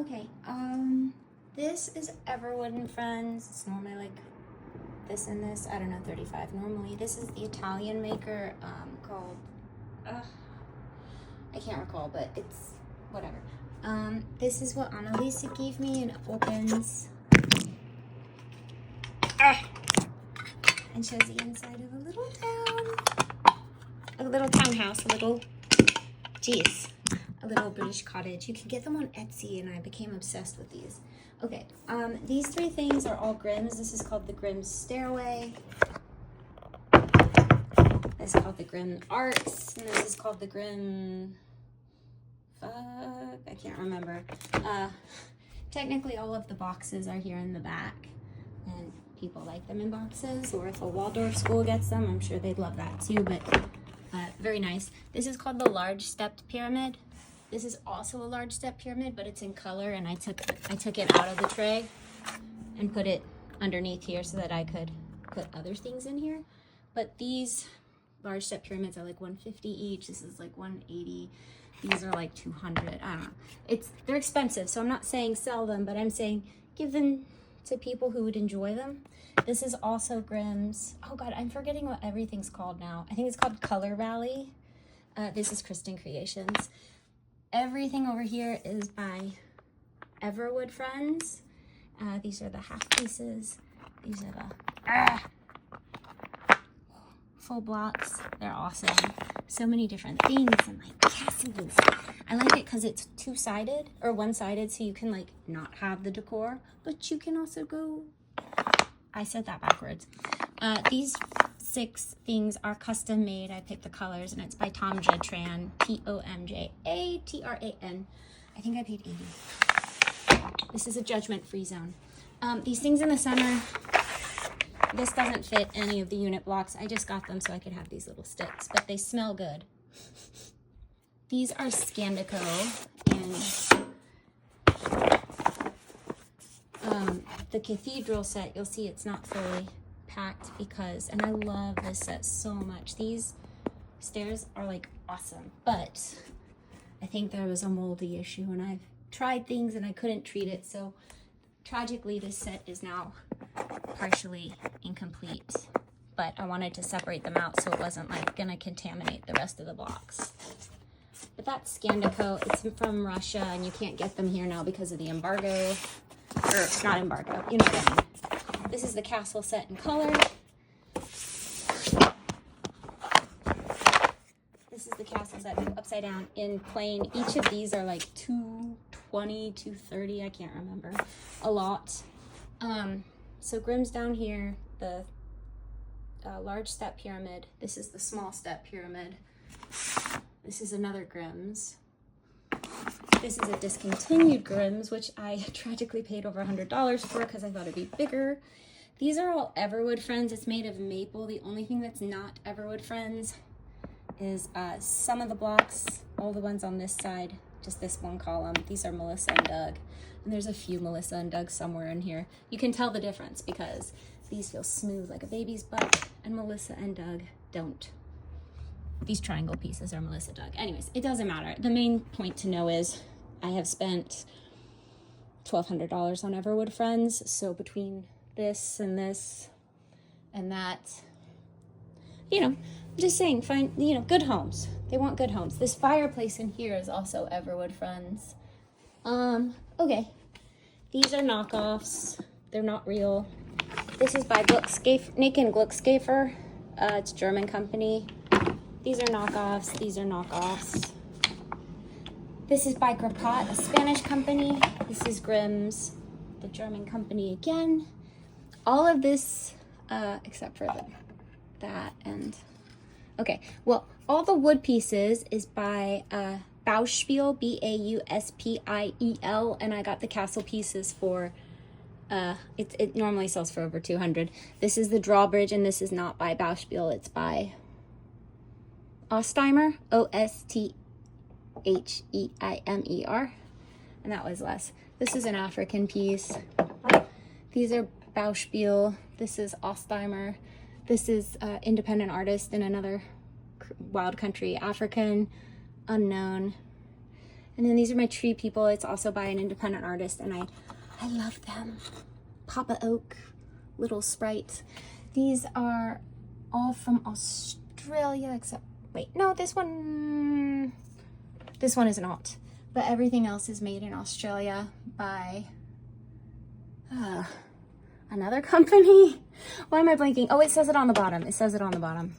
Okay, this is Everwood and Friends. It's normally like this and this. I don't know, 35 normally. This is the Italian maker, called, I can't recall, but it's whatever. This is what Annalisa gave me, and it opens and shows the inside of a little town. A little townhouse, a little British cottage. You can get them on Etsy, and I became obsessed with these. Okay, these three things are all Grimm's. This is called the Grimm's Stairway. This is called the Grimm Arts, and this is called the Grimm... I can't remember. Technically, all of the boxes are here in the back, and people like them in boxes, or if a Waldorf school gets them, I'm sure they'd love that too, but very nice. This is called the Large Stepped Pyramid. This is also a large step pyramid, but it's in color, and I took it out of the tray and put it underneath here so that I could put other things in here. But these large step pyramids are like $150 each. This is like $180. These are like $200. I don't know. They're expensive, so I'm not saying sell them, but I'm saying give them to people who would enjoy them. This is also Grimm's. Oh God, I'm forgetting what everything's called now. I think it's called Color Valley. This is Kristen Creations. Everything over here is by Everwood Friends. These are the half pieces. These are the full blocks. They're awesome. So many different things and like castles. I like it because it's two-sided or one-sided, so you can like not have the decor, but you can also go... I said that backwards. These 6 things are custom made. I picked the colors, and it's by Tomja Tran, Tomjatran. I think I paid $80. This is a judgment-free zone. These things in the summer, this doesn't fit any of the unit blocks. I just got them so I could have these little sticks, but they smell good. These are Scandico, and the Cathedral set, you'll see it's not fully packed because, and I love this set so much. These stairs are like awesome, but I think there was a moldy issue, and I've tried things and I couldn't treat it, so tragically this set is now partially incomplete, but I wanted to separate them out so it wasn't like gonna contaminate the rest of the blocks. But that's Scandico. It's from Russia, and you can't get them here now because of the embargo. Or not embargo, you know what I mean. This is the castle set in color. This is the castle set upside down in plain. Each of these are like $220, $230, I can't remember. A lot. So Grimm's down here, the large step pyramid. This is the small step pyramid. This is another Grimm's. This is a discontinued Grimm's, which I tragically paid over $100 for because I thought it'd be bigger. These are all Everwood Friends. It's made of maple. The only thing that's not Everwood Friends is some of the blocks, all the ones on this side, just this one column. These are Melissa and Doug. And there's a few Melissa and Doug somewhere in here. You can tell the difference because these feel smooth like a baby's butt, and Melissa and Doug don't. These triangle pieces are Melissa Doug. Anyways, it doesn't matter. The main point to know is I have spent $1,200 on Everwood Friends. So between this and that, you know, I'm just saying, find, you know, good homes. They want good homes. This fireplace in here is also Everwood Friends. Okay. These are knockoffs. They're not real. This is by Nick and Gluckskäfer. It's a German company. These are knockoffs. These are knockoffs. This is by Grappat, a Spanish company. This is Grimm's, the German company again. All of this, except for that and... Okay, well, all the wood pieces is by Bauspiel, Bauspiel, and I got the castle pieces for... it normally sells for over $200. This is the drawbridge, and this is not by Bauspiel. It's by Ostheimer, Ostheimer, and that was less. This is an African piece. These are Bauspiel. This is Ostheimer. This is independent artist in another wild country, African, unknown. And then these are my tree people. It's also by an independent artist, and I love them. Papa Oak, Little Sprite. These are all from Australia, except, wait, no, this one is not. But everything else is made in Australia by another company. Why am I blanking? Oh, it says it on the bottom. It says it on the bottom.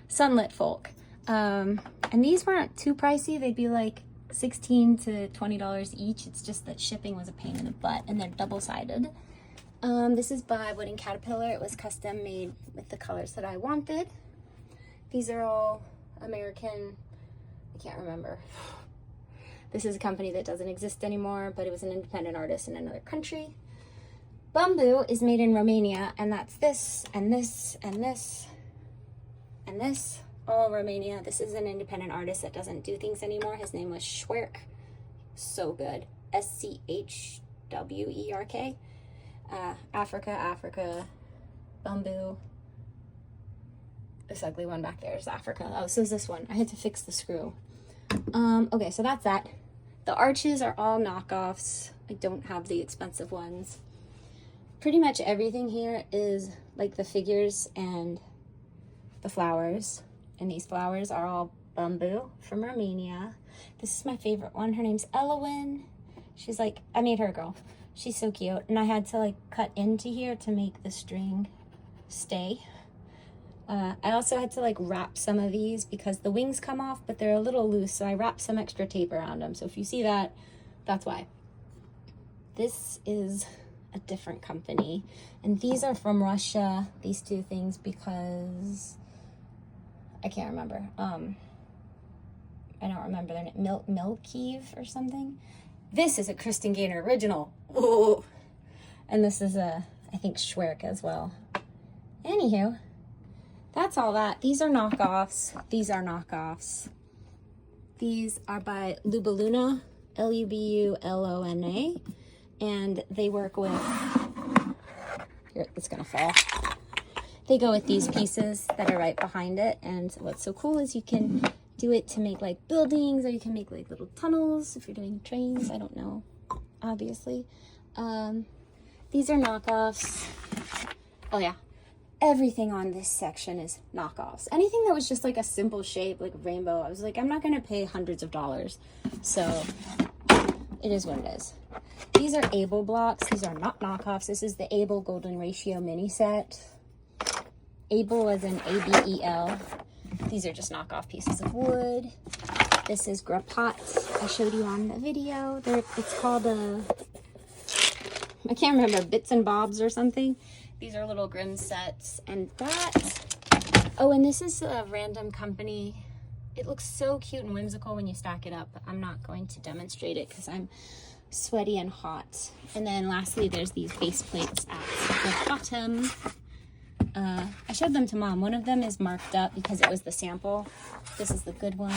Sunlit Folk. And these weren't too pricey. They'd be like $16 to $20 each. It's just that shipping was a pain in the butt, and they're double-sided. This is by Wooden Caterpillar. It was custom made with the colors that I wanted. These are all American. I can't remember. This is a company that doesn't exist anymore, but it was an independent artist in another country. Bamboo is made in Romania, and that's this, and this, and this, and this. All Romania. This is an independent artist that doesn't do things anymore. His name was Schwerk. So good. SCHWERK. Africa, Bamboo. This ugly one back there is Africa. Oh, so is this one. I had to fix the screw. Okay, so that's that. The arches are all knockoffs. I don't have the expensive ones. Pretty much everything here is like the figures and the flowers. And these flowers are all Bamboo from Romania. This is my favorite one. Her name's Elowin. She's like, I made her a girl. She's so cute. And I had to like cut into here to make the string stay. I also had to like wrap some of these because the wings come off, but they're a little loose. So I wrapped some extra tape around them. So if you see that, that's why. This is a different company. And these are from Russia, these two things, because I can't remember. I don't remember their name. Milkiev or something. This is a Kristen Gaynor original. Ooh. And this is I think Schwerk as well. Anywho, that's all that. These are knockoffs. These are knockoffs. These are by Lubuluna, Lubulona, and they work with, here, it's gonna fall. They go with these pieces that are right behind it, and what's so cool is you can do it to make like buildings, or you can make like little tunnels if you're doing trains. I don't know, obviously. These are knockoffs. Oh yeah, everything on this section is knockoffs. Anything that was just like a simple shape, like a rainbow, I was like, I'm not gonna pay hundreds of dollars. So it is what it is. These are Able blocks. These are not knockoffs. This is the Able Golden Ratio mini set. Able as in ABEL. These are just knockoff pieces of wood. This is Grapat. I showed you on the video. It's called I can't remember, Bits and Bobs or something. These are little Grimm sets. And that, oh, and this is a random company. It looks so cute and whimsical when you stack it up. But I'm not going to demonstrate it because I'm sweaty and hot. And then lastly, there's these base plates at the bottom. I showed them to Mom. One of them is marked up because it was the sample. This is the good one.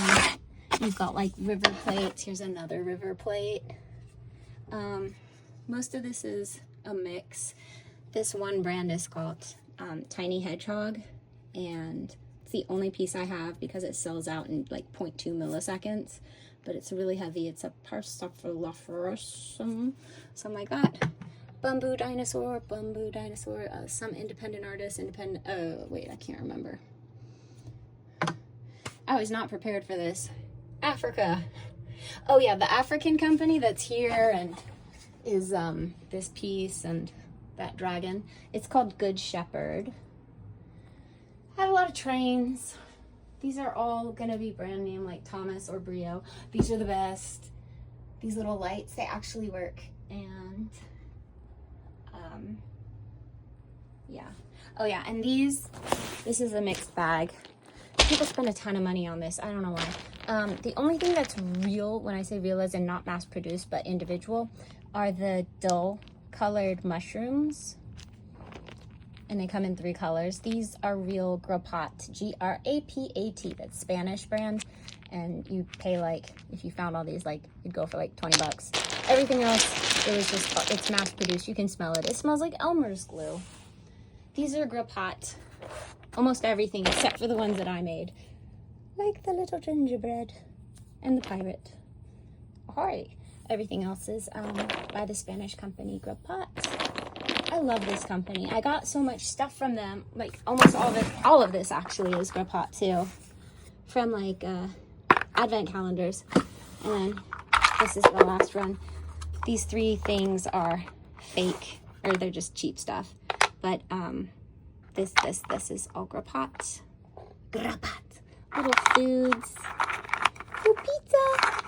You've got like river plates. Here's another river plate. Most of this is a mix. This one brand is called Tiny Hedgehog, and it's the only piece I have because it sells out in like 0.2 milliseconds, but it's really heavy. It's a Parsiflorum, something like that. Bamboo Dinosaur, some independent artist, wait, I can't remember. I was not prepared for this. Africa. Oh yeah, the African company that's here and is this piece and that dragon. It's called Good Shepherd. I have a lot of trains. These are all gonna be brand name like Thomas or Brio. These are the best. These little lights, they actually work. And yeah. Oh yeah, and this is a mixed bag. People spend a ton of money on this. I don't know why. The only thing that's real, when I say real as in not mass produced but individual, are the dull colored mushrooms. And they come in 3 colors. These are real Grapat, G-R-A-P-A-T. That's Spanish brand. And you pay like, if you found all these, like you'd go for like 20 bucks. Everything else, it's mass produced. You can smell it. It smells like Elmer's glue. These are Grapat. Almost everything except for the ones that I made. Like the little gingerbread and the pirate. Oh, Hori. Everything else is by the Spanish company Grappat. I love this company. I got so much stuff from them. Like almost all of this actually is Grappat too. From like advent calendars. And then this is the last run. These 3 things are fake, or they're just cheap stuff. But this is all Grappat. Grappat. Little foods. Little pizza.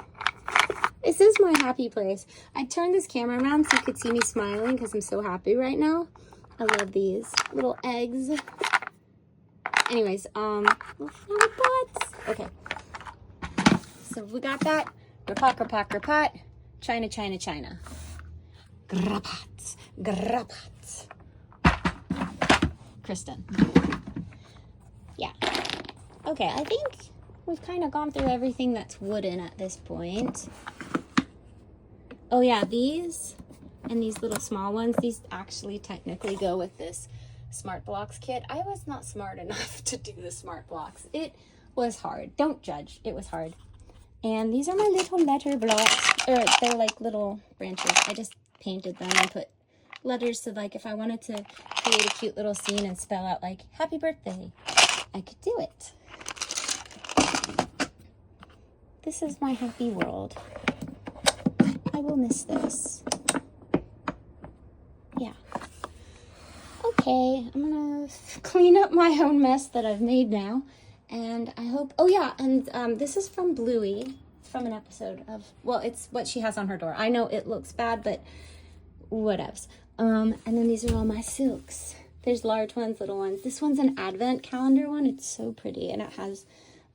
This is my happy place. I turned this camera around so you could see me smiling because I'm so happy right now. I love these little eggs. Anyways, little flower pots. Okay. So we got that. Grappat, Grappat, Grappat. China, China, China. Grappat, Grappat. Kristen. Yeah. Okay, I think we've kind of gone through everything that's wooden at this point. Oh yeah, these and these little small ones, these actually technically go with this Smart Blocks kit. I was not smart enough to do the Smart Blocks. It was hard. Don't judge. It was hard. And these are my little letter blocks. Or they're like little branches. I just painted them and put letters so like if I wanted to create a cute little scene and spell out like happy birthday, I could do it. This is my happy world. I will miss this. Yeah. Okay, I'm gonna clean up my own mess that I've made now. And I hope, oh yeah, and this is from Bluey, from an episode of, well, it's what she has on her door. I know it looks bad, but whatevs. And then these are all my silks. There's large ones, little ones. This one's an advent calendar one. It's so pretty, and it has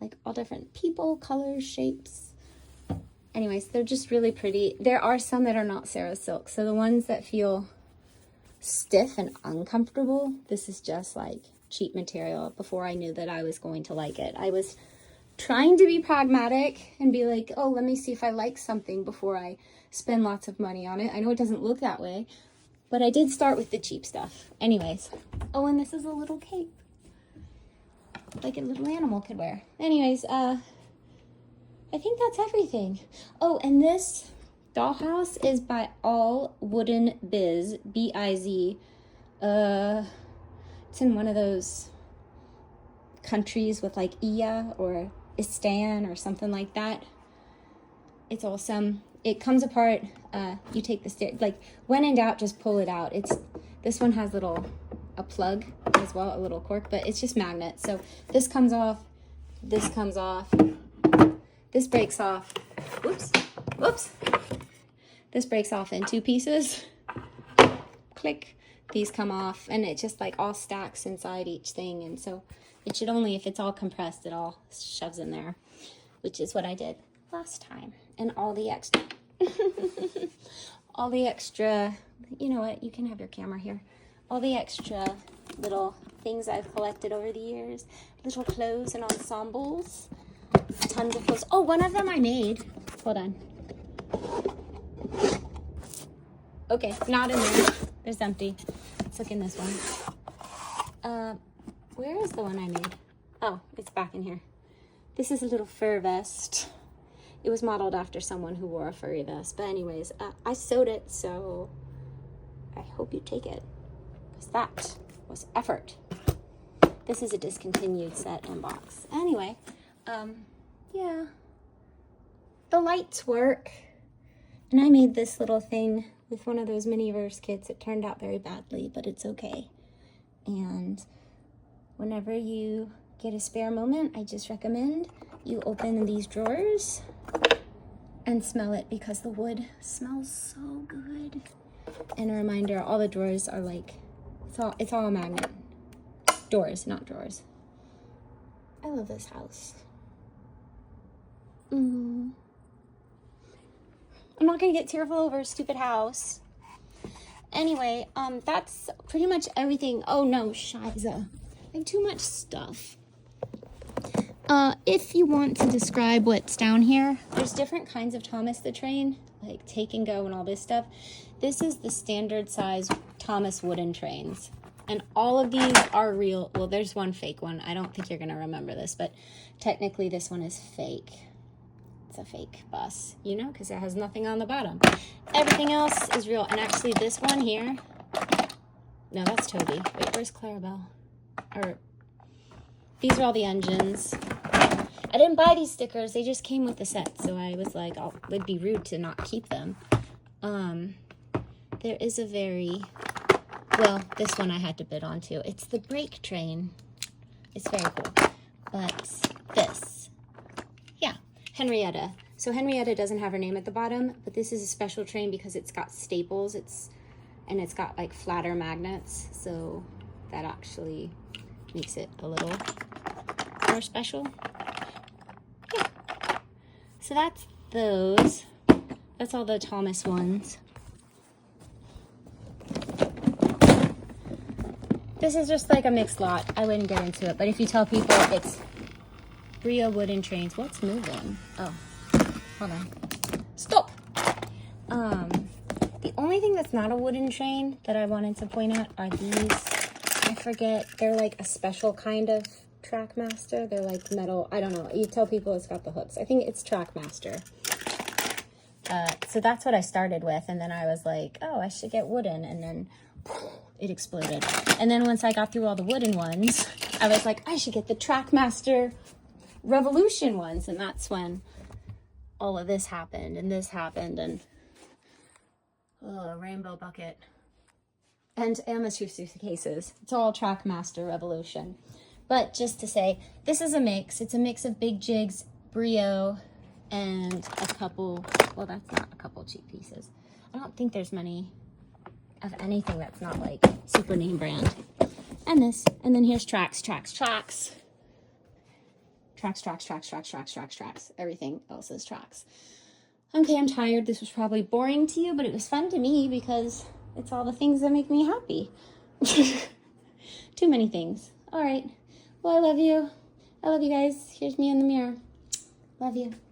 like all different people, colors, shapes. Anyways, they're just really pretty. There are some that are not Sarah silk, so the ones that feel stiff and uncomfortable, this is just like cheap material. Before I knew that I was going to like it, I was trying to be pragmatic and be like, oh, let me see if I like something before I spend lots of money on it. I know it doesn't look that way, but I did start with the cheap stuff. Anyways, oh, and this is a little cape like a little animal could wear. Anyways, I think that's everything. Oh, and this dollhouse is by All Wooden Biz, B-I-Z. It's in one of those countries with like Iya or Istan or something like that. It's awesome. It comes apart. You take the stair, like when in doubt, just pull it out. This one has a plug as well, a little cork, but it's just magnet. So this comes off, this comes off, this breaks off. Whoops, whoops. This breaks off in 2 pieces. Click. These come off, and it just like all stacks inside each thing. And so it should only, if it's all compressed, it all shoves in there, which is what I did last time. And all the extra, all the extra, you know what, you can have your camera here. All the extra little things I've collected over the years, little clothes and ensembles, tons of clothes. Oh, one of them I made. Hold on. Okay, not in there. There's empty. Let's look in this one. Where is the one I made? Oh, it's back in here. This is a little fur vest. It was modeled after someone who wore a furry vest. But anyways, I sewed it, so I hope you take it. Because that was effort. This is a discontinued set and box. Anyway, yeah. The lights work. And I made this little thing with one of those Miniverse kits. It turned out very badly, but it's okay. And whenever you get a spare moment, I just recommend you open these drawers and smell it, because the wood smells so good. And a reminder, all the drawers are like, it's all a magnet. Doors, not drawers. I love this house. I'm not gonna get tearful over a stupid house. Anyway, that's pretty much everything. Oh no, Shiza. I have too much stuff. If you want to describe what's down here, there's different kinds of Thomas the Train, like Take and Go and all this stuff. This is the standard size Thomas wooden trains. And all of these are real. Well, there's one fake one. I don't think you're gonna remember this, but technically this one is fake. that's a fake bus, you know, because it has nothing on the bottom. Everything else is real. And actually this one here, no, that's Toby. Wait, where's Clarabelle? Or, these are all the engines. I didn't buy these stickers. They just came with the set. So I was like, oh, it would be rude to not keep them. There is a very, well, this one I had to bid on too. It's the brake train. It's very cool. But this, yeah, Henrietta. So Henrietta doesn't have her name at the bottom, but this is a special train because it's got staples. And it's got like flatter magnets. So that actually makes it a little more special. Yeah. So that's those. That's all the Thomas ones. This is just like a mixed lot. I wouldn't get into it, but if you tell people it's Brio wooden trains. What's moving? Oh, hold on. Stop! The only thing that's not a wooden train that I wanted to point out are these. I forget. They're like a special kind of Trackmaster. They're like metal. I don't know. You tell people it's got the hooks. I think it's Trackmaster. So that's what I started with. And then I was like, oh, I should get wooden. And then it exploded. And then once I got through all the wooden ones, I was like, I should get the Trackmaster Revolution ones. And that's when all of this happened. And this happened. And oh, rainbow bucket. And amateur suitcases. It's all Trackmaster Revolution. But just to say, this is a mix. It's a mix of Big Jigs, Brio, and a couple, well, that's not a couple cheap pieces. I don't think there's many of anything that's not like super name brand. And this. And then here's Tracks. Everything else is Tracks. Okay, I'm tired. This was probably boring to you, but it was fun to me because it's all the things that make me happy. Too many things. All right. Well, I love you. I love you guys. Here's me in the mirror. Love you.